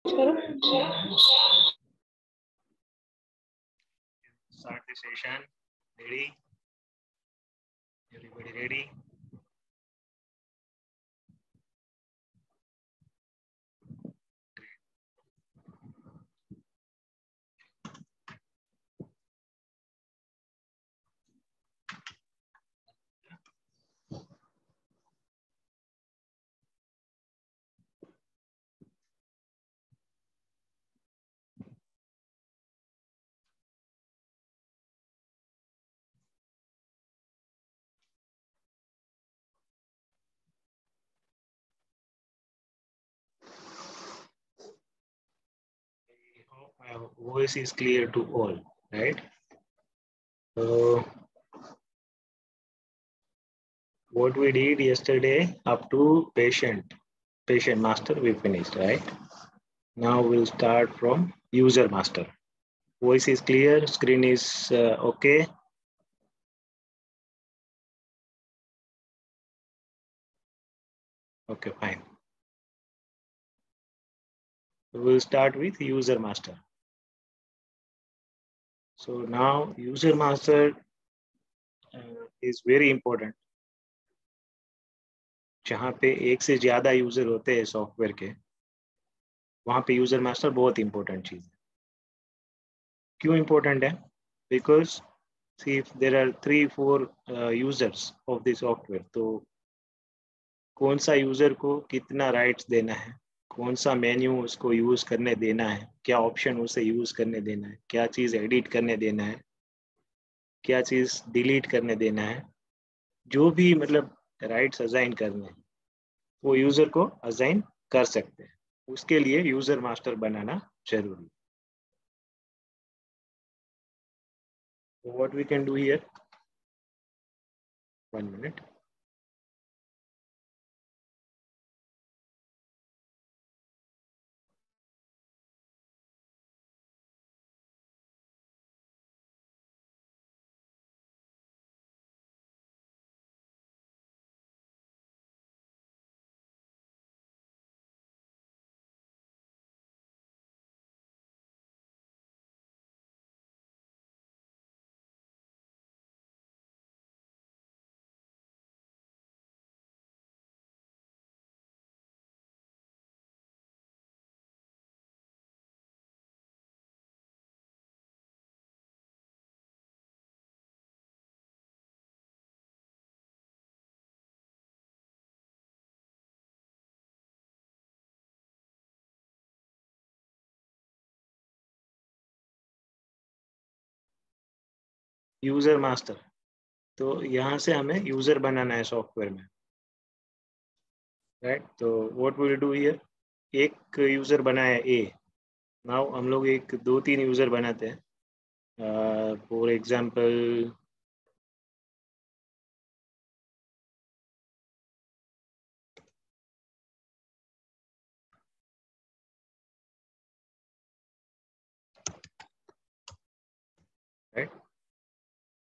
Start the session. Ready? Everybody ready? My voice is clear to all, right? So what we did yesterday up to patient master we finished, right? Now we'll start from user master. Voice is clear, screen is okay. Okay, fine. We'll start with user master. So now user master is very important. जहाँ पे एक से ज्यादा user होते हैं software के, वहाँ पे यूजर मास्टर बहुत इंपॉर्टेंट चीज है. क्यों इंपॉर्टेंट है? Because see if there are 3-4 users of the software, तो कौन सा यूजर को कितना राइट्स देना है, कौन सा मेन्यू उसको यूज करने देना है, क्या ऑप्शन उसे यूज करने देना है, क्या चीज एडिट करने देना है, क्या चीज डिलीट करने देना है, जो भी मतलब राइट्स असाइन करने हैं वो यूजर को असाइन कर सकते हैं. उसके लिए यूजर मास्टर बनाना जरूरी है. So what we can do here? 1 minute. User master, तो यहाँ से हमें यूजर बनाना है सॉफ्टवेयर में, राइट? तो व्हाट विल डू हियर, एक यूजर बनाया ए. नाउ हम लोग एक 2-3 यूजर बनाते हैं. फॉर एग्जांपल राइट,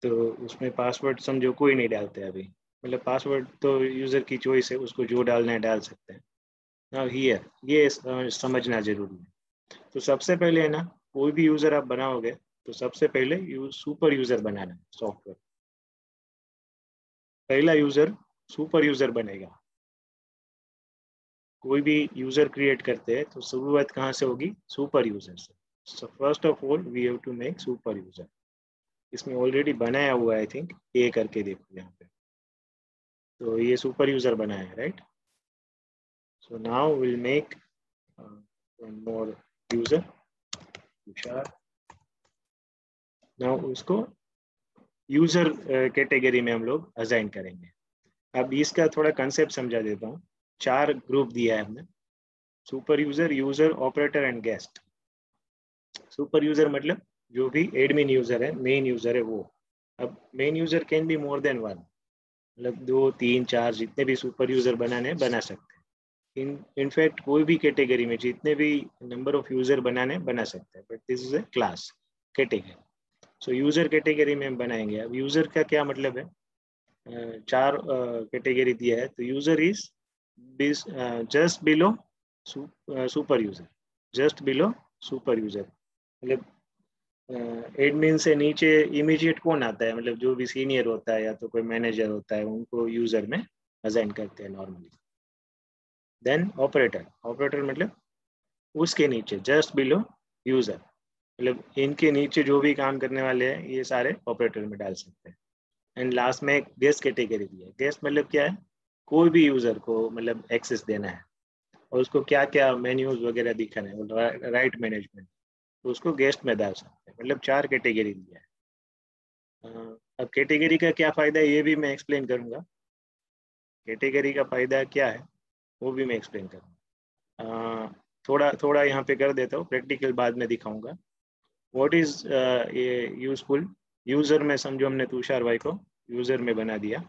तो उसमें पासवर्ड समझो कोई नहीं डालते अभी, मतलब पासवर्ड तो यूजर की चॉइस है, उसको जो डालना है डाल सकते हैं. नाउ हियर ये समझना जरूरी है. तो सबसे पहले है ना, कोई भी यूजर आप बनाओगे तो सबसे पहले सुपर यूजर बनाना है सॉफ्टवेयर. पहला यूजर सुपर यूजर बनेगा. कोई भी यूजर क्रिएट करते हैं तो शुरुआत कहाँ से होगी? सुपर यूजर से. So first of all we have to make super user. इसमें ऑलरेडी बनाया हुआ है, आई थिंक ए करके देखो यहाँ पे, तो ये सुपर यूजर बनाया है, right? So now will make one more user Tushar. Now उसको यूजर कैटेगरी में हम लोग असाइन करेंगे. अब इसका थोड़ा कंसेप्ट समझा देता हूँ. 4 ग्रुप दिया है हमने, super user, user, operator and guest. Super user मतलब जो भी एडमिन यूजर है, मेन यूजर है वो. अब main user can be more than 1, मतलब 2, 3, 4 जितने भी सुपर यूजर बनाने बना सकते हैं. इनफैक्ट कोई भी कैटेगरी में जितने भी नंबर ऑफ यूजर बनाने बना सकते हैं, but this is a class category. So user category में हम बनाएंगे. अब यूजर का क्या मतलब है? 4 कैटेगरी दिया है, तो user is just below super user. Just below super user. मतलब एडमिन से नीचे इमीडिएट कौन आता है, मतलब जो भी सीनियर होता है या तो कोई मैनेजर होता है, उनको यूजर में असाइन करते हैं नॉर्मली। देन ऑपरेटर, ऑपरेटर मतलब उसके नीचे जस्ट बिलो यूजर, मतलब इनके नीचे जो भी काम करने वाले हैं ये सारे ऑपरेटर में डाल सकते हैं। एंड लास्ट में एक गेस्ट कैटेगरी दी है। गेस्ट मतलब क्या है, कोई भी यूजर को मतलब एक्सेस देना है और उसको क्या क्या मेन्यूज वगैरह दिखाना है, राइट मैनेजमेंट, तो उसको गेस्ट में डाल सकते हैं। मतलब 4 कैटेगरी दिया है। अब कैटेगरी का क्या फायदा है ये भी मैं एक्सप्लेन करूंगा। कैटेगरी का फायदा क्या है वो भी मैं एक्सप्लेन करूंगा। थोड़ा थोड़ा यहाँ पे कर देता हूँ, प्रैक्टिकल बाद में दिखाऊंगा। व्हाट इज ये यूजफुल यूजर में, समझो हमने तुषार भाई को यूजर में बना दिया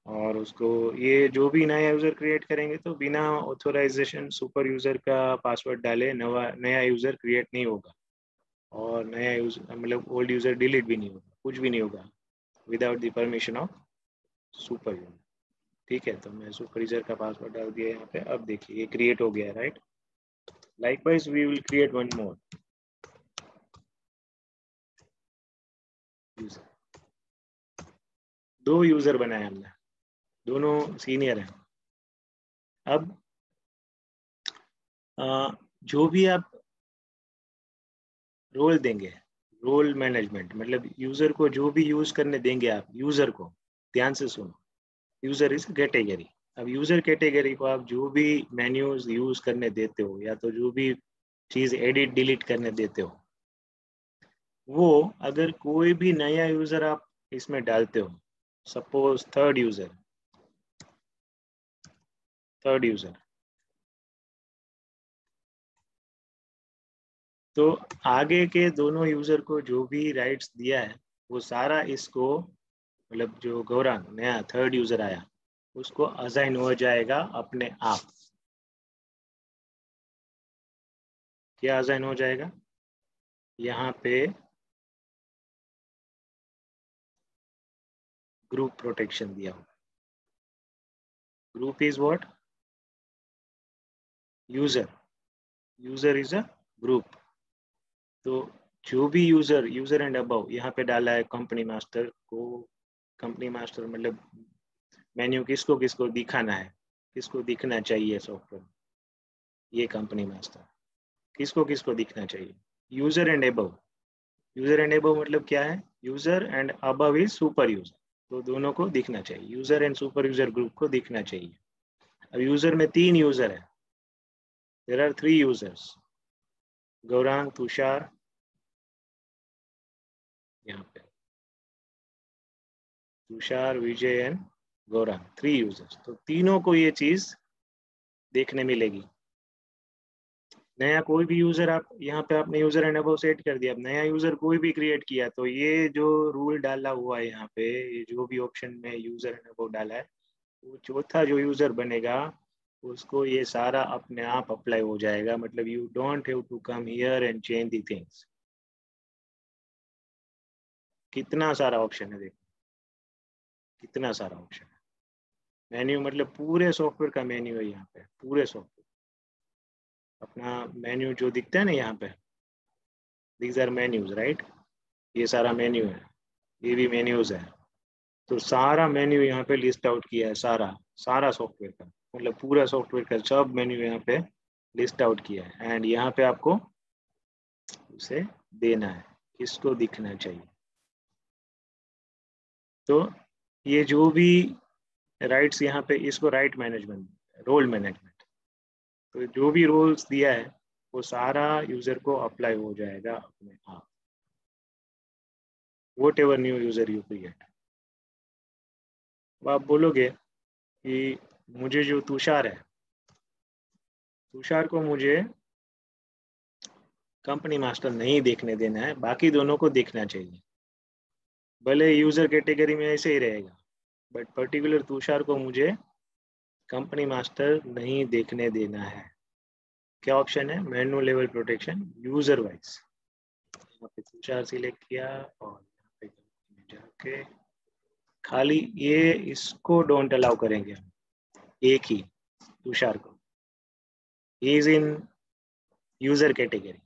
और उसको ये जो भी नया यूजर क्रिएट करेंगे तो बिना ऑथोराइजेशन सुपर यूजर का पासवर्ड डाले नया यूजर क्रिएट नहीं होगा और नया यूजर मतलब ओल्ड यूजर डिलीट भी नहीं होगा, कुछ भी नहीं होगा without the permission of super user. ठीक है, तो मैं सुपर यूजर का पासवर्ड डाल दिया यहाँ पे। अब देखिए ये क्रिएट हो गया, right. Likewise we will create one more user. 2 user बनाए हमने, दोनों सीनियर हैं। अब जो भी आप रोल देंगे, रोल मैनेजमेंट मतलब यूजर को जो भी यूज करने देंगे आप यूजर को, ध्यान से सुनो, यूजर इज कैटेगरी। अब यूजर कैटेगरी को आप जो भी मेन्यूज यूज करने देते हो या तो जो भी चीज एडिट डिलीट करने देते हो, वो अगर कोई भी नया यूजर आप इसमें डालते हो, सपोज थर्ड यूजर, तो आगे के दोनों यूजर को जो भी राइट्स दिया है वो सारा इसको, मतलब जो गौरांग नया थर्ड यूजर आया उसको असाइन हो जाएगा अपने आप। क्या असाइन हो जाएगा, यहाँ पे ग्रुप प्रोटेक्शन दिया हो। Group is what, user, user is a group. तो जो भी यूजर एंड अबव यहाँ पे डाला है कंपनी मास्टर को, कंपनी मास्टर मतलब मेन्यू किसको किसको दिखाना है, किसको दिखना चाहिए सॉफ्टवेयर, ये कंपनी मास्टर किसको किसको दिखना चाहिए, user and above. User and above मतलब क्या है, user and above is super user, तो दोनों को दिखना चाहिए, user and super user group को दिखना चाहिए। अब यूजर में 3 यूजर है, there are 3 users, Gaurang, Tushar, यहाँ पे तुषार, विजय एंड गौरांग, 3 यूजर्स, तो तीनों को ये चीज देखने मिलेगी। नया कोई भी यूजर आप यहाँ पे आपने यूजर एंड अबव सेट कर दिया, अब नया यूजर कोई भी क्रिएट किया तो ये जो रूल डाला हुआ है यहाँ पे, ये जो भी ऑप्शन में यूजर एंड अबव डाला है, वो चौथा जो यूजर बनेगा उसको ये सारा अपने आप अप्लाई हो जाएगा। मतलब you don't have to come here and change the things. कितना सारा ऑप्शन है, देखो कितना सारा ऑप्शन है। मेन्यू मतलब पूरे सॉफ्टवेयर का मेन्यू है यहाँ पे, पूरे सॉफ्टवेयर अपना मेन्यू जो दिखता है ना यहाँ पे, दीज आर मेन्यूज, राइट। ये सारा मेन्यू है, ये भी मेन्यूज है। तो सारा मेन्यू यहाँ पे लिस्ट आउट किया है, सारा सारा सॉफ्टवेयर का, मतलब पूरा सॉफ्टवेयर का सब मेन्यू यहाँ पे लिस्ट आउट किया है। एंड यहाँ पे आपको उसे देना है, किसको दिखना चाहिए। तो ये जो भी राइट्स यहाँ पे, इसको राइट मैनेजमेंट, रोल मैनेजमेंट, तो जो भी रोल्स दिया है वो सारा यूजर को अप्लाई हो जाएगा अपने आप, what ever new user you create. अब आप बोलोगे कि मुझे जो तुषार है, तुषार को मुझे कंपनी मास्टर नहीं देखने देना है, बाकी दोनों को देखना चाहिए, भले यूजर कैटेगरी में ऐसे ही रहेगा, बट पर्टिकुलर तुषार को मुझे कंपनी मास्टर नहीं देखने देना है। क्या ऑप्शन है, मेनू लेवल प्रोटेक्शन यूजर वाइज। यहाँ पे तुषार सिलेक्ट किया और यहाँ पे जाके खाली ये इसको डोंट अलाउ करेंगे हम, एक ही तुषार को, he is in user category,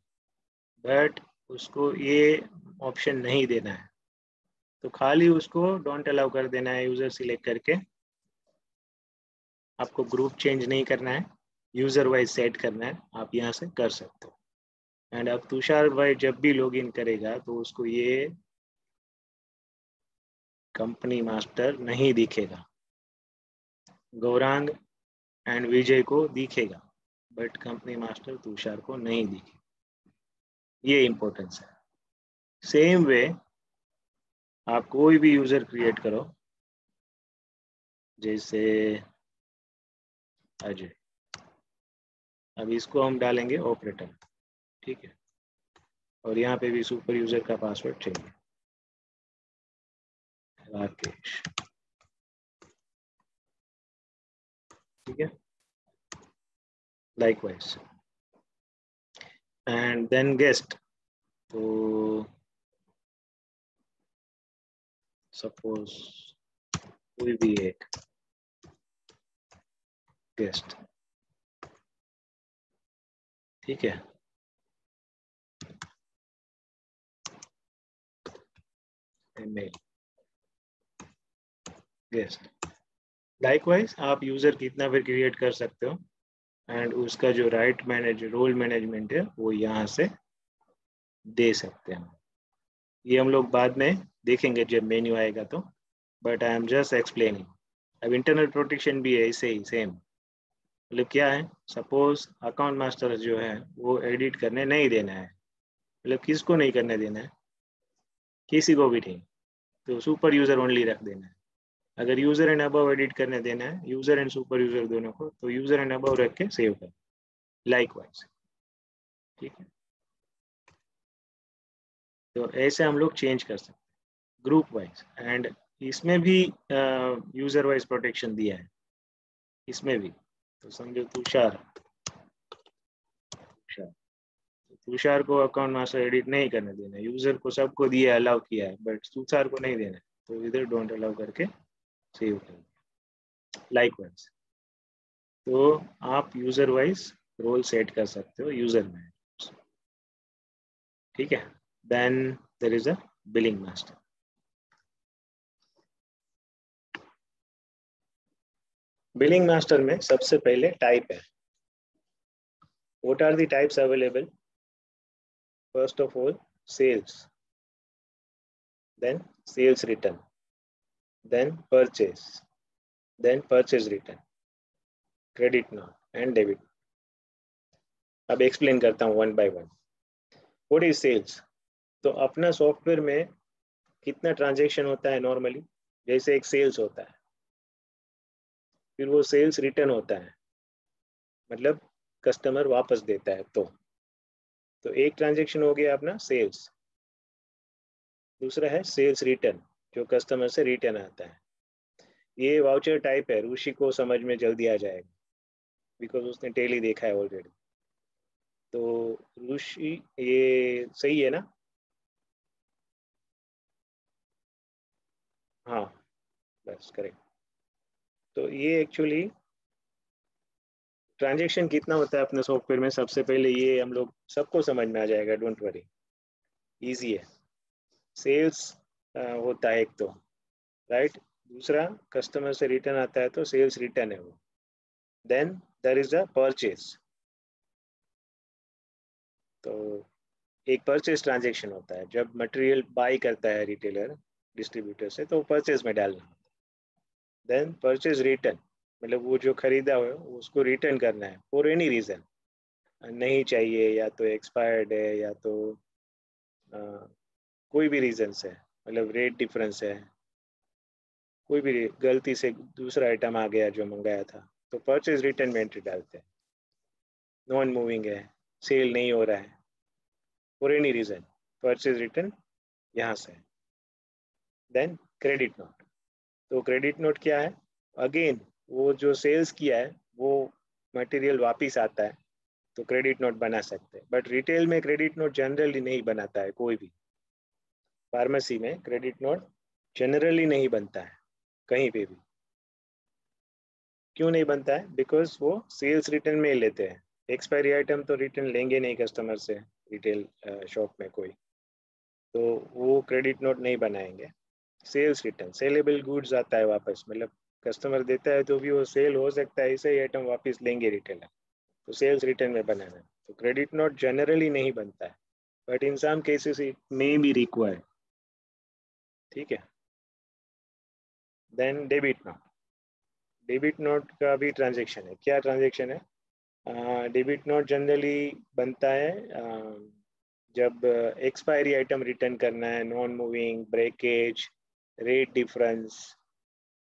but उसको ये ऑप्शन नहीं देना है, तो खाली उसको डोंट अलाउ कर देना है यूजर सिलेक्ट करके। आपको ग्रुप चेंज नहीं करना है, यूजर वाइज सेट करना है, आप यहाँ से कर सकते हो। एंड अब तुषार भाई जब भी लॉगिन करेगा तो उसको ये कंपनी मास्टर नहीं दिखेगा, गौरांग एंड विजय को दिखेगा, बट कंपनी मास्टर तुषार को नहीं दिखेगा। ये इंपॉर्टेंस है। सेम वे आप कोई भी यूजर क्रिएट करो, जैसे अजय, अब इसको हम डालेंगे ऑपरेटर, ठीक है, और यहाँ पे भी सुपर यूजर का पासवर्ड चाहिए, राकेश, ठीक है, लाइकवाइज। एंड देन गेस्ट, तो सपोज कोई भी एक गेस्ट, ठीक है, ईमेल गेस्ट। लाइकवाइज आप यूजर कितना भी क्रिएट कर सकते हो, एंड उसका जो राइट मैनेज रोल मैनेजमेंट है वो यहाँ से दे सकते हैं। ये हम लोग बाद में देखेंगे जब मेन्यू आएगा तो, but I am just explaining. अब इंटरनल प्रोटेक्शन भी है ऐसे ही सेम, मतलब क्या है, सपोज अकाउंट मास्टर जो है वो एडिट करने नहीं देना है, मतलब किसको नहीं करने देना है, किसी को भी नहीं, तो सुपर यूजर ओनली रख देना है। अगर यूजर एंड अबव एडिट करने देना है, यूजर एंड सुपर यूजर दोनों को, तो यूजर एंड अबव रख के सेव कर, लाइकवाइज, ठीक है। तो ऐसे हम लोग चेंज कर सकते हैं ग्रुप वाइज, एंड इसमें भी यूजर वाइज प्रोटेक्शन दिया है इसमें भी। तो समझो तुषार, तुषार को अकाउंट मास्टर एडिट नहीं करने देना, यूजर को सबको दिया अलाउ किया है, बट तुषार को नहीं देना, तो इधर डोंट अलाउ करके सेव कर, लाइकवाइज। तो आप यूजर वाइज रोल सेट कर सकते हो यूजर में, ठीक है। Then there is a billing master. Billing master में सबसे पहले टाइप है। What are the types available? First of all sales, then sales return, then purchase, then purchase return, credit note and debit. अब explain करता हूँ one by one. What is sales? तो अपना software में कितना ट्रांजेक्शन होता है नॉर्मली, जैसे एक सेल्स होता है, फिर वो सेल्स रिटर्न होता है, मतलब कस्टमर वापस देता है, तो एक ट्रांजेक्शन हो गया अपना सेल्स। दूसरा है सेल्स रिटर्न, जो कस्टमर से रिटर्न आता है। ये वाउचर टाइप है, ऋषि को समझ में जल्दी आ जाएगा बिकॉज उसने टेली देखा है ऑलरेडी। तो ऋषि ये सही है ना? हाँ, बस करेक्ट। तो ये एक्चुअली ट्रांजेक्शन कितना होता है अपने सॉफ्टवेयर में, सबसे पहले ये हम लोग सबको समझ में आ जाएगा, डोंट वरी, इजी है। सेल्स होता है एक तो, राइट, दूसरा कस्टमर से रिटर्न आता है तो सेल्स रिटर्न है वो। Then there is a purchase, तो एक परचेज ट्रांजेक्शन होता है, जब मटेरियल बाई करता है रिटेलर डिस्ट्रीब्यूटर से, तो परचेज में डालना होता है। देन परचेज रिटर्न, मतलब वो जो खरीदा हो उसको रिटर्न करना है फॉर एनी रीजन, नहीं चाहिए या तो एक्सपायर्ड है या तो कोई भी रीजन से, मतलब रेट डिफरेंस है, कोई भी गलती से दूसरा आइटम आ गया जो मंगाया था, तो परचेज रिटर्न में एंट्री डालते हैं। नॉन मूविंग है, सेल नहीं हो रहा है, for any reason, purchase return यहाँ से। देन क्रेडिट नोट, तो क्रेडिट नोट क्या है, अगेन वो जो सेल्स किया है वो मटेरियल वापिस आता है तो क्रेडिट नोट बना सकते हैं, बट रिटेल में क्रेडिट नोट जनरली नहीं बनाता है कोई भी। फार्मेसी में क्रेडिट नोट जनरली नहीं बनता है कहीं पे भी। क्यों नहीं बनता है? बिकॉज वो सेल्स रिटर्न में लेते हैं, एक्सपायरी आइटम तो रिटर्न लेंगे नहीं कस्टमर से, रिटेल शॉप में कोई, तो वो क्रेडिट नोट नहीं बनाएंगे। सेल्स रिटर्न, सेलेबल गुड्स आता है वापस, मतलब कस्टमर देता है तो भी वो सेल हो सकता है, ऐसे ही आइटम वापस लेंगे रिटेलर, तो सेल्स रिटर्न में बनाना है। तो क्रेडिट नोट जनरली नहीं बनता है, but in some cases it may be required. ठीक है। Then debit note, debit note का भी ट्रांजेक्शन है। क्या ट्रांजेक्शन है? डेबिट नोट जनरली बनता है जब एक्सपायरी आइटम रिटर्न करना है, non moving, breakage, rate difference,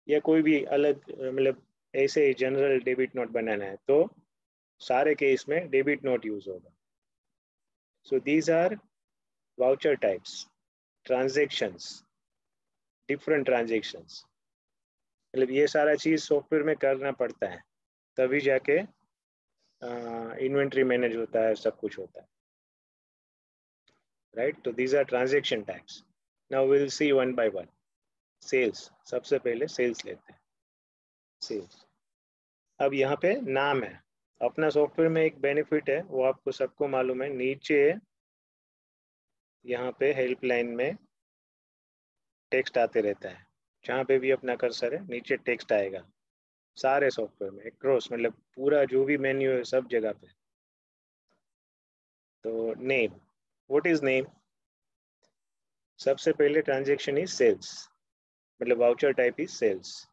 या कोई भी अलग मतलब ऐसे जनरल डेबिट नोट बनाना है, तो सारे केस में डेबिट नोट यूज होगा। So these are voucher types, transactions, different transactions. मतलब ये सारा चीज सॉफ्टवेयर में करना पड़ता है, तभी जाके इन्वेंट्री मैनेज होता है, सब कुछ होता है, राइट। तो these are transaction types. Now will see one by one. Sales, सबसे पहले सेल्स लेते हैं। सेल्स, अब यहाँ पे नाम है। अपना सॉफ्टवेयर में एक बेनिफिट है, वो आपको सबको मालूम है, नीचे यहाँ पे हेल्पलाइन में टेक्स्ट आते रहता है, जहाँ पे भी अपना कर्सर है नीचे टेक्स्ट आएगा, सारे सॉफ्टवेयर में एक्रॉस, मतलब पूरा जो भी मेन्यू है सब जगह पे। तो नेम, व्हाट इज नेम? सबसे पहले ट्रांजेक्शन इज सेल्स, मतलब वाउचर टाइप इज सेल्स।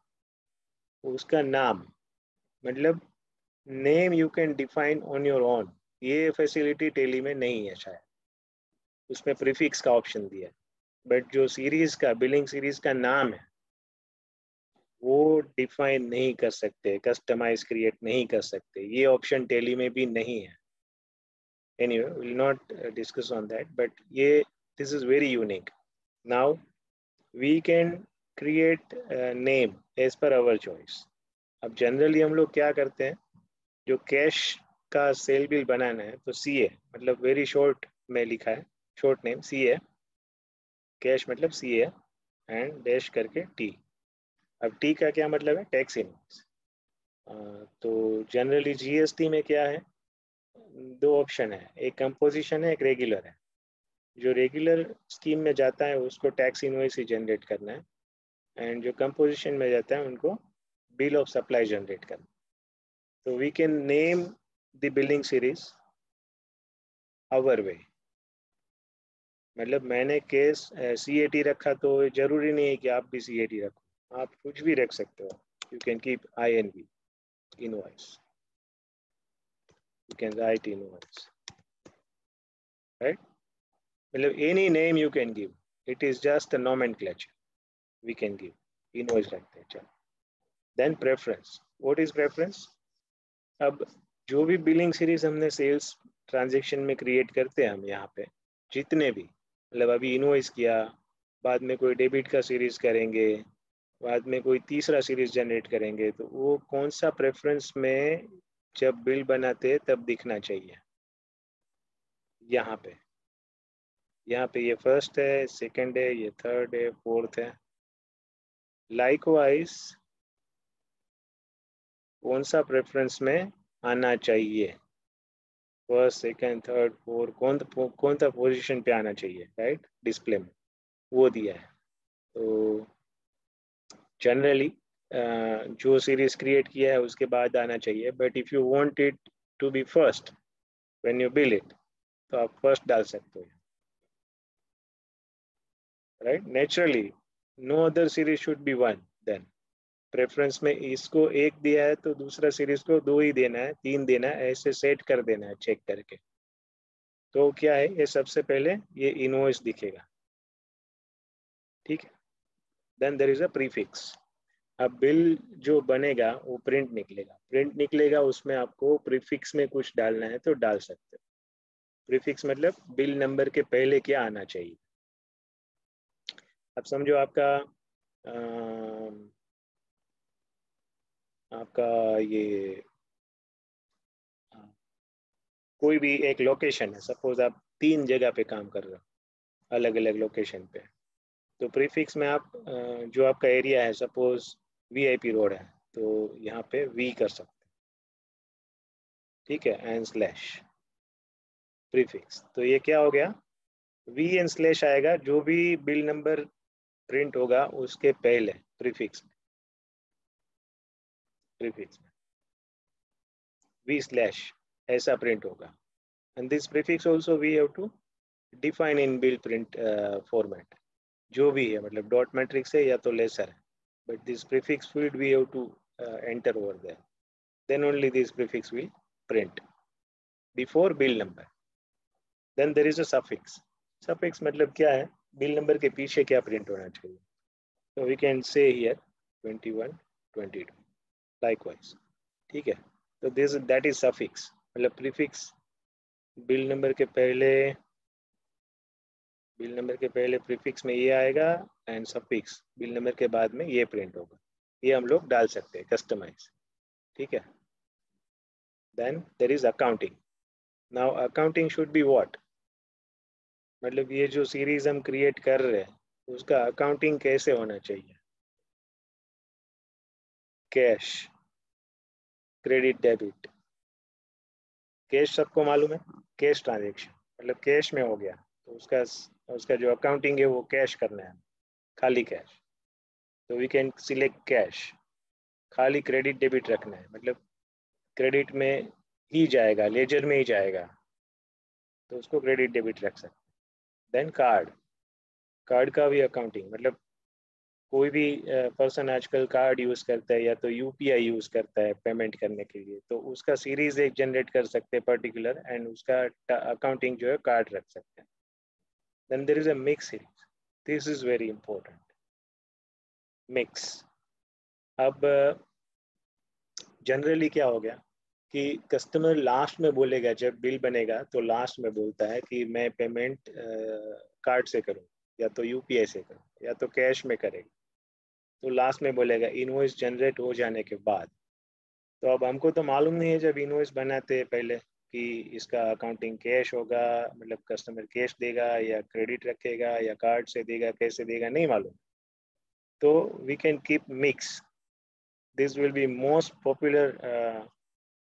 उसका नाम, मतलब name you can define on your own, ये फैसिलिटी टेली में नहीं है शायद, उसमें प्रीफिक्स का ऑप्शन दिया है। बट जो सीरीज का, बिलिंग सीरीज का नाम है, वो डिफाइन नहीं कर सकते, कस्टमाइज क्रिएट नहीं कर सकते, ये ऑप्शन टेली में भी नहीं है। Anyway, we'll not discuss on that, but ये this is very unique. Now we can create a name as per our choice. अब जनरली हम लोग क्या करते हैं, जो कैश का सेल बिल बनाना है तो CA, मतलब वेरी शॉर्ट में लिखा है, शॉर्ट नेम CA, कैश मतलब CA एंड डैश करके T। अब T का क्या मतलब है? Tax invoice. तो जनरली GST में क्या है, दो ऑप्शन है, एक कंपोजिशन है, एक रेगुलर है। जो रेगुलर स्कीम में जाता है उसको टैक्स इनवॉइस ही जनरेट करना है, एंड जो कंपोजिशन में जाता है उनको बिल ऑफ सप्लाई जनरेट करना है। तो we can name the billing series our way, मतलब मैंने केस CAT रखा तो जरूरी नहीं है कि आप भी CAT रखो, आप कुछ भी रख सकते हो। You can keep INV, invoice, you can write invoice, right. मतलब any name you can give, it is just a nomenclature, we can give invoice रखते हैं। चलो, then preference, what is preference? अब जो भी बिलिंग सीरीज हमने sales transaction में create करते हैं हम यहाँ पे, जितने भी, मतलब अभी इनवॉइस किया, बाद में कोई डेबिट का सीरीज करेंगे, बाद में कोई तीसरा सीरीज जनरेट करेंगे, तो वो कौन सा प्रेफरेंस में जब बिल बनाते हैं तब दिखना चाहिए। यहाँ पे ये फर्स्ट है, सेकंड है, ये थर्ड है, फोर्थ है। लाइकवाइज कौन सा प्रेफरेंस में आना चाहिए, फर्स्ट, सेकंड, थर्ड, फोर्थ, कौन सा पोजीशन पे आना चाहिए, राइट, डिस्प्ले में वो दिया है। तो जनरली जो सीरीज क्रिएट किया है उसके बाद आना चाहिए, but if you want it to be first when you bill it, तो आप फर्स्ट डाल सकते हो, right. Naturally no other series should be one. Then preference में इसको एक दिया है तो दूसरा सीरीज को दो ही देना है, तीन देना है, ऐसे सेट कर देना है चेक करके। तो क्या है, ये सबसे पहले ये इनवॉइस दिखेगा, ठीक है। Then there is a prefix. अब बिल जो बनेगा वो प्रिंट निकलेगा, उसमें आपको प्रीफिक्स में कुछ डालना है तो डाल सकते हो। प्रीफिक्स मतलब बिल नंबर के पहले क्या आना चाहिए। अब समझो आपका ये कोई भी एक लोकेशन है, सपोज आप 3 जगह पे काम कर रहे हो, अलग अलग लोकेशन पे। तो प्रीफिक्स में आप जो आपका एरिया है, सपोज VIP रोड है, तो यहाँ पे V कर सकते ठीक है, एंड स्लैश प्रीफिक्स। तो ये क्या हो गया, वी एन स्लैश आएगा जो भी बिल नंबर प्रिंट होगा उसके पहले प्रीफिक्स में, प्रीफिक्स में वी स्लैश ऐसा प्रिंट होगा। And this prefix also we have to define in bill print format, जो भी है, मतलब डॉट मैट्रिक्स है या तो लेसर है, but this prefix field we have to enter over there, then only this prefix will print before bill number. Then there is a suffix. Suffix मतलब क्या है, bill number के पीछे क्या print होना चाहिए. So we can say here 21 22 likewise, ठीक है. तो this that is suffix, मतलब prefix bill number के पहले, बिल नंबर के पहले प्रीफिक्स में ये आएगा एंड सफिक्स बिल नंबर के बाद में ये प्रिंट होगा. ये हम लोग डाल सकते हैं कस्टमाइज, ठीक है. Then there is accounting. Now accounting should be what, मतलब ये जो सीरीज हम क्रिएट कर रहे हैं उसका अकाउंटिंग कैसे होना चाहिए. Cash, credit, debit. कैश सबको मालूम है, कैश ट्रांजेक्शन मतलब कैश में हो गया, तो उसका उसका जो अकाउंटिंग है वो कैश करना है, खाली कैश. तो वी कैन सिलेक्ट कैश. खाली क्रेडिट डेबिट रखना है, मतलब क्रेडिट में ही जाएगा, लेजर में ही जाएगा, तो उसको क्रेडिट डेबिट रख सकते हैं. देन कार्ड, कार्ड का भी अकाउंटिंग, मतलब कोई भी पर्सन आजकल कार्ड यूज करता है या तो यूपीआई यूज करता है पेमेंट करने के लिए, तो उसका सीरीज एक जनरेट कर सकते हैं पर्टिकुलर, एंड उसका अकाउंटिंग जो है कार्ड रख सकते हैं. Then there is a mix series. This is very important, mix. अब जनरली क्या हो गया कि कस्टमर लास्ट में बोलेगा, जब बिल बनेगा तो लास्ट में बोलता है कि मैं पेमेंट कार्ड से करूँ या तो यूपीआई से करूँ या तो कैश में करेगा. तो लास्ट में बोलेगा इनवॉइस जनरेट हो जाने के बाद. तो अब हमको तो मालूम नहीं है जब इनवॉइस बनाते हैं पहले कि इसका अकाउंटिंग कैश होगा, मतलब कस्टमर कैश देगा या क्रेडिट रखेगा या कार्ड से देगा, कैसे देगा नहीं मालूम. तो we can keep mix. This will be most popular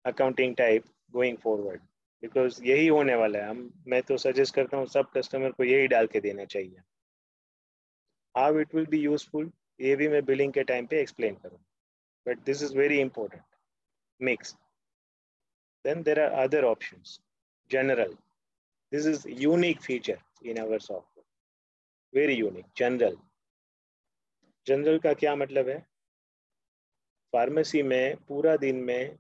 accounting type going forward, because यही होने वाला है. मैं तो सजेस्ट करता हूँ सब कस्टमर को यही डाल के देना चाहिए. How it will be useful ये भी मैं बिलिंग के टाइम पे एक्सप्लेन करूँ, but this is very important, mix. Then there are other options. General. This is unique feature in our software. Very unique. General. General का क्या मतलब है, फार्मेसी में पूरा दिन में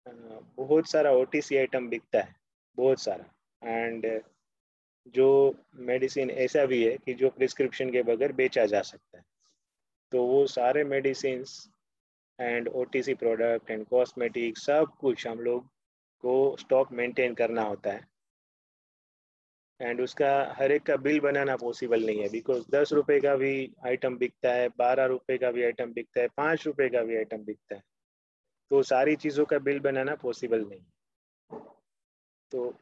बहुत सारा ओटीसी आइटम बिकता है, बहुत सारा. एंड जो मेडिसिन ऐसा भी है कि जो प्रिस्क्रिप्शन के बगैर बेचा जा सकता है. तो वो सारे medicine and OTC product and cosmetic सब कुछ हम लोग को स्टॉक मेंटेन करना होता है. एंड उसका हर एक का बिल बनाना पॉसिबल नहीं है, बिकॉज 10 रुपए का भी आइटम बिकता है, 12 रुपए का भी आइटम बिकता है, 5 रुपए का भी आइटम बिकता है. तो सारी चीज़ों का बिल बनाना पॉसिबल नहीं. तो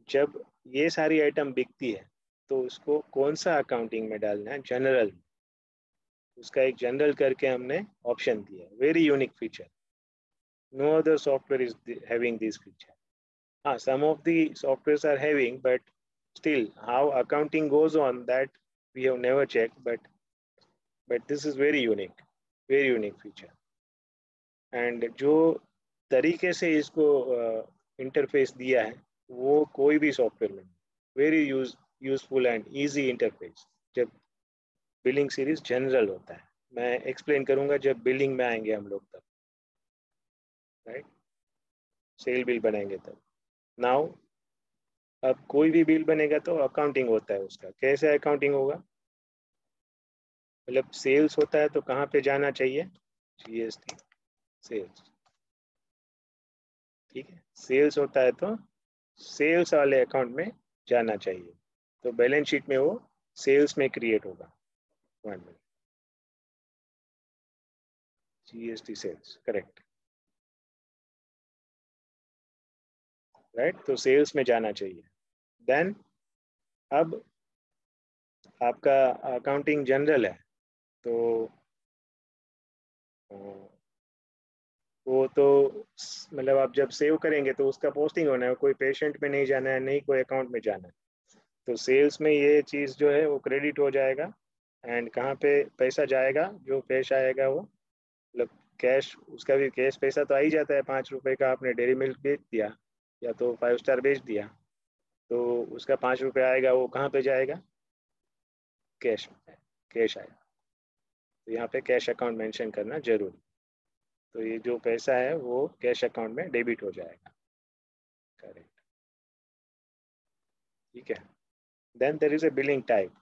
जब ये सारी आइटम बिकती है तो उसको कौन सा अकाउंटिंग में डालना है, जनरल. उसका एक जनरल करके हमने ऑप्शन दिया. Very unique feature. No other software is having this feature. हाँ, some of the softwares are having, but still how accounting goes on that we have never checked, but this is very unique feature. And जो तरीके से इसको interface दिया है वो कोई भी सॉफ्टवेयर में, very useful and easy interface. जब बिलिंग सीरीज जनरल होता है, मैं एक्सप्लेन करूंगा जब बिलिंग में आएंगे हम लोग तब, राइट, सेल बिल बनाएंगे तब. नाउ अब कोई भी बिल बनेगा तो अकाउंटिंग होता है उसका. कैसे अकाउंटिंग होगा, मतलब सेल्स होता है तो कहाँ पे जाना चाहिए, जीएसटी सेल्स, ठीक है. सेल्स होता है तो सेल्स वाले अकाउंट में जाना चाहिए. तो बैलेंस शीट में वो सेल्स में क्रिएट होगा. 1 minute, GST sales, correct, right. तो सेल्स में जाना चाहिए. देन अब आपका अकाउंटिंग जनरल है तो वो तो मतलब आप जब सेव करेंगे तो उसका पोस्टिंग होना है, कोई पेशेंट में नहीं जाना है, नहीं कोई अकाउंट में जाना है। तो सेल्स में ये चीज़ जो है वो क्रेडिट हो जाएगा। एंड कहाँ पे पैसा जाएगा, जो कैश आएगा वो मतलब कैश, उसका भी कैश पैसा तो आ ही जाता है। 5 रुपए का आपने डेयरी मिल्क बेच दिया या तो 5 स्टार बेच दिया, तो उसका 5 रुपये आएगा, वो कहाँ पे जाएगा, कैश में, कैश आएगा। तो यहाँ पे कैश अकाउंट मेंशन करना जरूरी। तो ये जो पैसा है वो कैश अकाउंट में डेबिट हो जाएगा। करेक्ट, ठीक है। Then there is a billing type.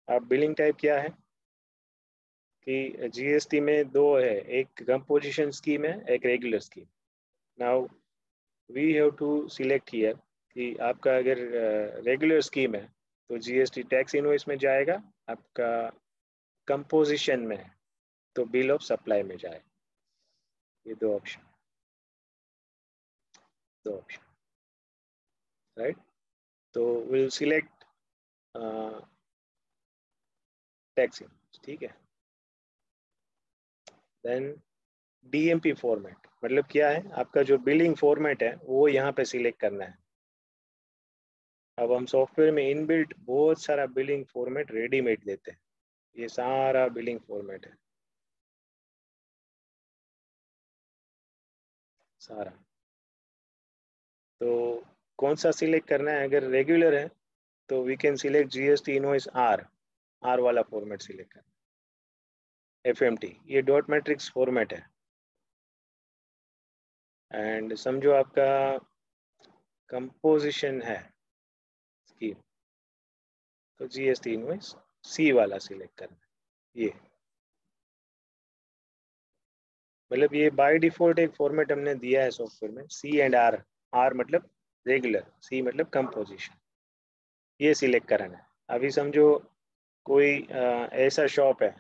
अब बिलिंग टाइप क्या है कि जीएसटी में दो है, एक कंपोजिशन स्कीम है, एक regular scheme. Now we have to select here कि आपका अगर रेगुलर स्कीम है तो जीएसटी टैक्स इनवॉइस में जाएगा, आपका कंपोजिशन में है तो बिल ऑफ सप्लाई में जाए। ये दो ऑप्शन, दो ऑप्शन, राइट। तो विल सिलेक्ट टैक्स इनवॉइस, ठीक है। देन डीएमपी फॉर्मेट मतलब क्या है, आपका जो बिलिंग फॉर्मेट है वो यहाँ पे सिलेक्ट करना है। अब हम सॉफ्टवेयर में इनबिल्ट बहुत सारा बिलिंग फॉर्मेट रेडीमेड देते हैं। ये सारा बिलिंग फॉर्मेट है, सारा। तो कौन सा सिलेक्ट करना है, अगर रेगुलर है तो we can select GST invoice R, R वाला फॉर्मेट सिलेक्ट करना। एफएमटी ये डॉट मैट्रिक्स फॉर्मेट है। एंड समझो आपका कंपोजिशन है स्कीम, तो जीएसटी इनवॉइस सी वाला सिलेक्ट करना है। ये मतलब ये बाय डिफॉल्ट एक फॉर्मेट हमने दिया है सॉफ्टवेयर में, सी एंड आर। आर मतलब रेगुलर, सी मतलब कंपोजिशन, ये सिलेक्ट कराना है। अभी समझो कोई ऐसा शॉप है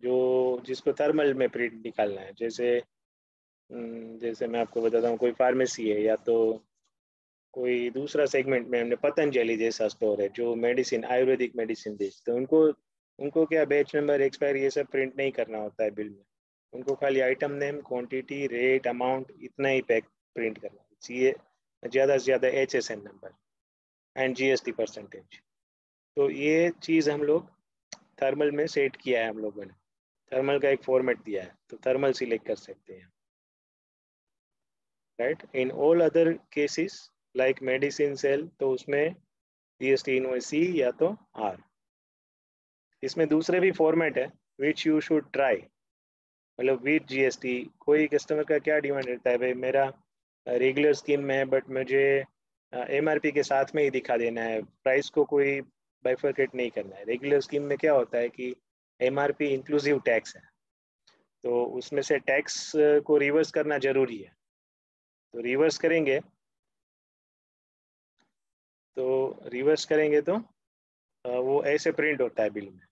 जो जिसको थर्मल में प्रिंट निकालना है, जैसे जैसे मैं आपको बताता हूँ, कोई फार्मेसी है या तो कोई दूसरा सेगमेंट में हमने पतंजलि जैसा स्टोर है जो मेडिसिन, आयुर्वेदिक मेडिसिन बेचते हैं, उनको उनको क्या बैच नंबर, एक्सपायरी ये सब प्रिंट नहीं करना होता है बिल में। उनको खाली item name, quantity, rate, amount इतना ही पैक प्रिंट करना चाहिए, ज़्यादा से ज़्यादा HSN number and GST percentage. तो ये चीज़ हम लोग थर्मल में सेट किया है हम लोगों ने। थर्मल का एक फॉर्मेट दिया है तो थर्मल सिलेक्ट कर सकते हैं, right. In all other cases like medicine sale, तो उसमें जीएसटी इनवॉइस सी या तो आर। इसमें दूसरे भी फॉर्मेट है विच यू शुड ट्राई, मतलब विद जीएसटी। कोई कस्टमर का क्या डिमांड रहता है, भाई मेरा रेगुलर स्कीम में है बट मुझे एमआरपी के साथ में ही दिखा देना है, प्राइस को कोई बाइफरकेट नहीं करना है। रेगुलर स्कीम में क्या होता है कि एमआरपी इंक्लूसिव टैक्स है, तो उसमें से टैक्स को रिवर्स करना जरूरी है। तो रिवर्स करेंगे, तो रिवर्स करेंगे तो वो ऐसे प्रिंट होता है बिल में,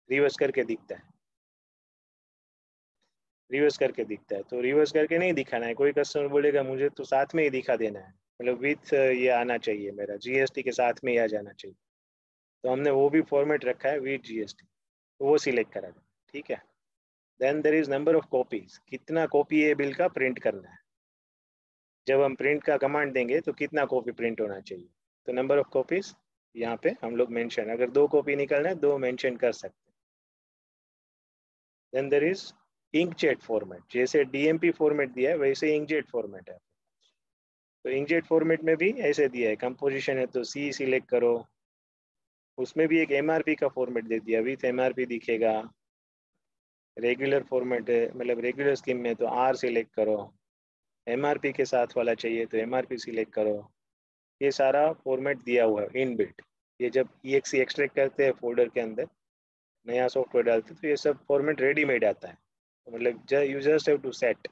रिवर्स करके दिखता है, रिवर्स करके दिखता है। तो रिवर्स करके नहीं दिखाना है। कोई कस्टमर बोलेगा मुझे तो साथ में ही दिखा देना है, मतलब विथ ये आना चाहिए, मेरा जीएसटी के साथ में ही आ जाना चाहिए। तो हमने वो भी फॉर्मेट रखा है विथ जीएसटी, तो वो सिलेक्ट करा दें, ठीक है। Then there is number of copies, कितना कॉपी ये बिल का प्रिंट करना है। जब हम प्रिंट का कमांड देंगे तो कितना कॉपी प्रिंट होना चाहिए, तो नंबर ऑफ कॉपीज यहाँ पे हम लोग मेंशन, अगर 2 कॉपी निकलना है 2 मेंशन कर सकते हैं। Then there is inkjet format, जैसे डीएमपी फॉर्मेट दिया है वैसे इंकजेट फॉर्मेट है। तो इंकजेट फॉर्मेट में भी ऐसे दिया है, कंपोजिशन है तो सी सिलेक्ट करो, उसमें भी एक एमआरपी का फॉर्मेट दे दिया, विथ एमआरपी दिखेगा। रेगुलर फॉर्मेट है, मतलब रेगुलर स्कीम में तो आर सिलेक्ट करो, एमआरपी के साथ वाला चाहिए तो एमआरपी सिलेक्ट करो। ये सारा फॉर्मेट दिया हुआ है इनबिल्ट। ये जब EXE एक्सट्रैक्ट करते हैं फोल्डर के अंदर, नया सॉफ्टवेयर डालते हैं, तो ये सब फॉर्मेट रेडीमेड आता है, तो मतलब you just have to set.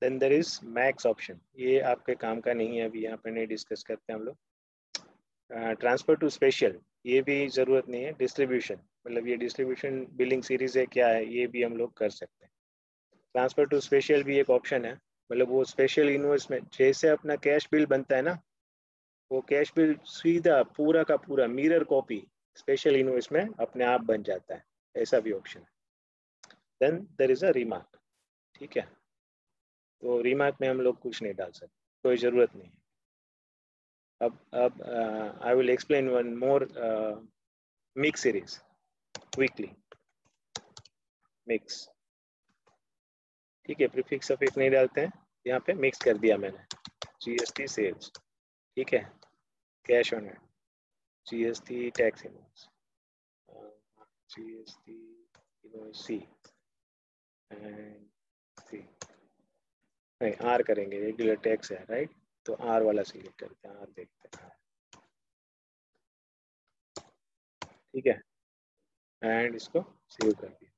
Then there is max option, ये आपके काम का नहीं है, अभी यहाँ पे नहीं डिस्कस करते हैं हम लोग। ट्रांसफर टू स्पेशल, ये भी ज़रूरत नहीं है। डिस्ट्रीब्यूशन, मतलब ये डिस्ट्रीब्यूशन बिलिंग सीरीज है क्या है, ये भी हम लोग कर सकते हैं। ट्रांसफर टू स्पेशल भी एक ऑप्शन है, मतलब वो स्पेशल इनवॉइस में जैसे अपना कैश बिल बनता है ना, वो कैश बिल सीधा पूरा का पूरा मिरर कॉपी स्पेशल इनवॉइस में अपने आप बन जाता है, ऐसा भी ऑप्शन है। Then there is a remark, ठीक है। तो रिमार्क में हम लोग कुछ नहीं डाल सकते, कोई ज़रूरत नहीं है। अब I will explain one more mix series quickly. Mix, ठीक है, प्रीफिक्स सफिक्स नहीं डालते हैं, यहाँ पे मिक्स कर दिया मैंने। जीएसटी सेल्स, ठीक है, cash on hand, GST tax invoice, GST invoice C and C, नहीं आर करेंगे, रेगुलर टैक्स है राइट, तो आर वाला सिलेक्ट करते हैं, आर देखते हैं, ठीक है, एंड इसको सेव कर दिया।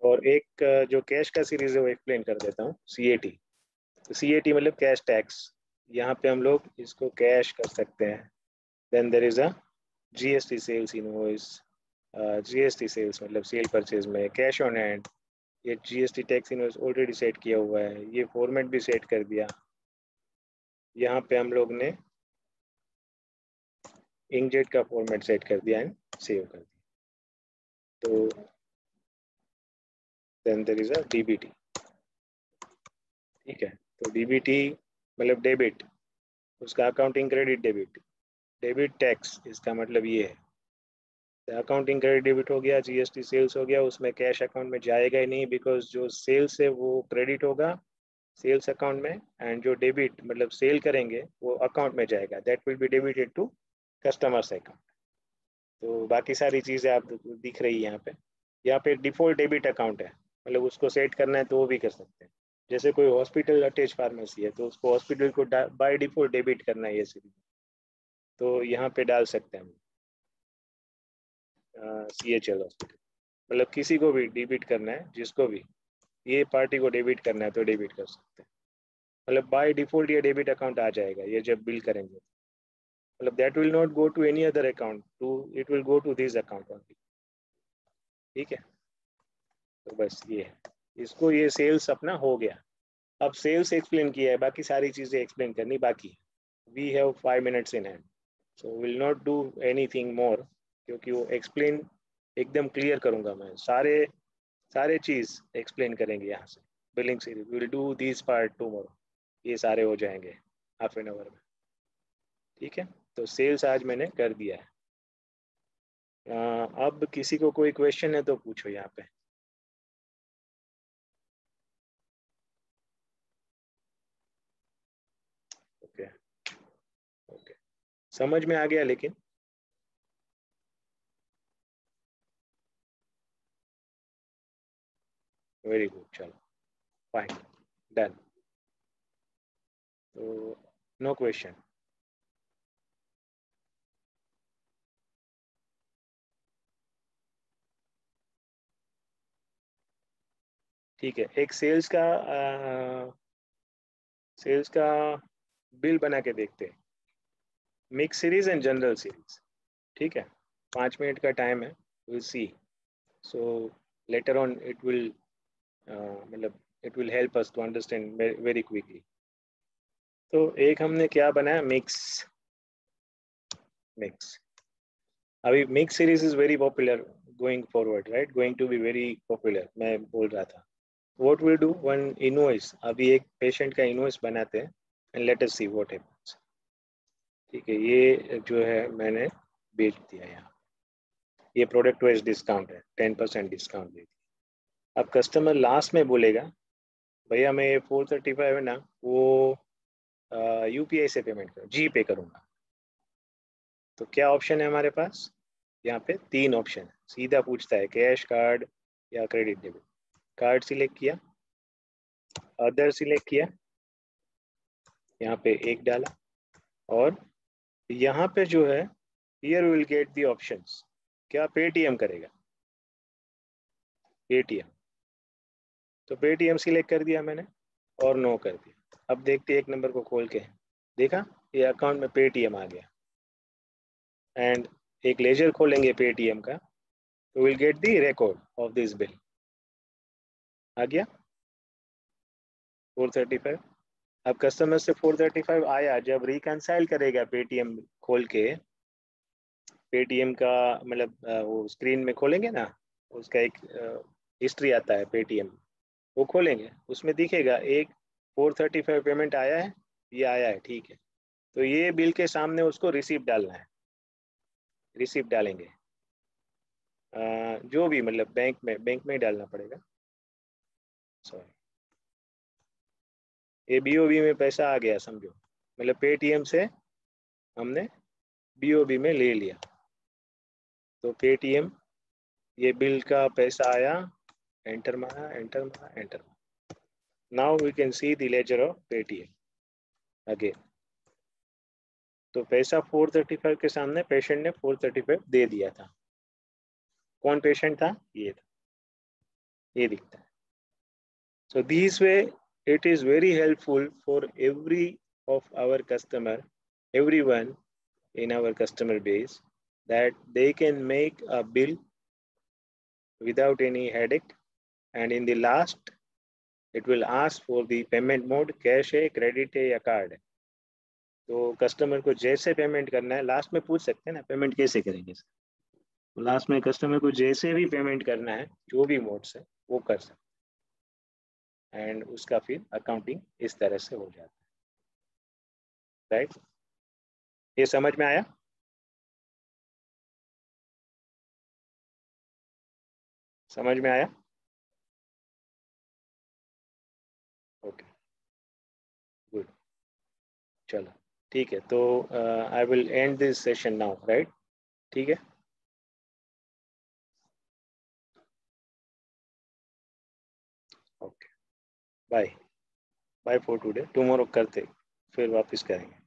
और एक जो कैश का सीरीज है वो एक्सप्लेन कर देता हूँ, सीएटी। तो सीएटी मतलब कैश टैक्स, यहाँ पे हम लोग इसको कैश कर सकते हैं। Then there is a GST sales invoice, GST sales मतलब सेल परचेज में कैश ऑन हैंड, ये GST tax invoice already set किया हुआ है, ये फॉर्मेट भी सेट कर दिया। यहाँ पे हम लोग ने इंकजेट का फॉर्मेट सेट कर दिया एंड सेव कर दिया। तो then there is a DBT, ठीक है, तो डीबीटी मतलब डेबिट, उसका accounting credit debit, debit tax इसका मतलब ये है, अकाउंटिंग क्रेडिट डेबिट हो गया, जीएसटी सेल्स हो गया, उसमें कैश अकाउंट में जाएगा ही नहीं, बिकॉज जो सेल्स है वो क्रेडिट होगा सेल्स अकाउंट में, एंड जो डेबिट मतलब सेल करेंगे वो अकाउंट में जाएगा, that will be debited to customer's account. तो बाकी सारी चीज़ें आप दिख रही है यहाँ पे डिफॉल्ट डेबिट अकाउंट है, मतलब उसको सेट करना है तो वो भी कर सकते हैं। जैसे कोई हॉस्पिटल अटैच फार्मेसी है तो उसको हॉस्पिटल को बाय डिफॉल्ट डेबिट करना है ये सीरीज, तो यहाँ पे डाल सकते हैं हम CHL हॉस्पिटल, मतलब किसी को भी डेबिट करना है, जिसको भी ये पार्टी को डेबिट करना है तो डेबिट कर सकते हैं, मतलब बाय डिफॉल्ट ये डेबिट अकाउंट आ जाएगा ये जब बिल करेंगे, मतलब that will not go to any other account, to it will go to this account only, ठीक है। तो बस ये है, इसको ये सेल्स अपना हो गया। अब सेल्स एक्सप्लेन किया है, बाकी सारी चीज़ें एक्सप्लेन करनी बाकी है। We have 5 minutes in hand, so will not do anything more, क्योंकि वो एक्सप्लेन एकदम क्लियर करूंगा मैं, सारे सारे चीज़ एक्सप्लेन करेंगे यहाँ से। Billing series will do this part tomorrow, ये सारे हो जाएंगे हाफ एन आवर में, ठीक है। तो सेल्स आज मैंने कर दिया है। अब किसी को कोई क्वेश्चन है तो पूछो यहाँ पे। ओके ओके, समझ में आ गया लेकिन? वेरी गुड, चलो फाइन, डन। तो नो क्वेश्चन। ठीक है, एक सेल्स का बिल बना के देखते हैं, mix series and general series, ठीक है। 5 मिनट का टाइम है, will see. So later on it will मतलब it will help us to understand very quickly. तो एक हमने क्या बनाया, मिक्स। मिक्स, अभी mix series is very popular going forward, right, going to be very popular, मैं बोल रहा था। What will do one invoice, अभी एक पेशेंट का इनवॉइस बनाते हैं and let us see what happens, ठीक है। ये जो है मैंने बेच दिया यहाँ, ये प्रोडक्ट वाइज डिस्काउंट है, 10% डिस्काउंट दे दिया। अब कस्टमर लास्ट में बोलेगा भैया मैं ये 435 है ना, वो यूपीआई से पेमेंट करूँ, जी पे करूँगा। तो क्या ऑप्शन है हमारे पास, यहाँ पे 3 ऑप्शन है, सीधा पूछता है कैश, कार्ड या क्रेडिट डेबिट। कार्ड सिलेक्ट किया, अदर सिलेक्ट किया, यहाँ पे एक डाला, और यहाँ पे जो है here will get the options, क्या पेटीएम करेगा, पेटीएम। तो पेटीएम सिलेक्ट कर दिया मैंने और नो कर दिया। अब देखते एक नंबर को खोल के, देखा ये अकाउंट में पेटीएम आ गया, एंड एक लेजर खोलेंगे पेटीएम का, तो will get the record of this bill, आ गया 435। अब कस्टमर से 435 आया, जब रिकंसाइल करेगा पेटीएम खोल के, पेटीएम का मतलब वो स्क्रीन में खोलेंगे ना, उसका एक हिस्ट्री आता है पेटीएम, वो खोलेंगे, उसमें दिखेगा एक 435 पेमेंट आया है, ये आया है, ठीक है। तो ये बिल के सामने उसको रिसीप्ट डालना है, रिसीप्ट डालेंगे। जो भी मतलब बैंक में ही डालना पड़ेगा। सॉरी, ये बीओबी में पैसा आ गया समझो, मतलब पेटीएम से हमने बीओबी में ले लिया। तो पेटीएम, ये बिल का पैसा आया, एंटर मारा, एंटर मारा, एंटर मारा। Now we can see the ledger of Paytm again. तो पैसा 435 के सामने पेशेंट ने 435 दे दिया था। कौन पेशेंट था? ये था, ये दिखता है। So this way it is very helpful for every of our customer, everyone in our customer base, that they can make a bill without any headache, and in the last it will ask for the payment mode, cash है, credit है या card है। तो customer को जैसे payment करना है, last में पूछ सकते हैं ना पेमेंट कैसे करेंगे। तो लास्ट में कस्टमर को जैसे भी पेमेंट करना है, जो भी मोड से, वो कर सकते हैं, एंड उसका फिर अकाउंटिंग इस तरह से हो जाता है। राइट, ये समझ में आया? समझ में आया? ओके, गुड, चलो ठीक है। तो I will end this session now, right? ठीक है, okay, bye. Bye for today, tomorrow करते फिर वापस करेंगे।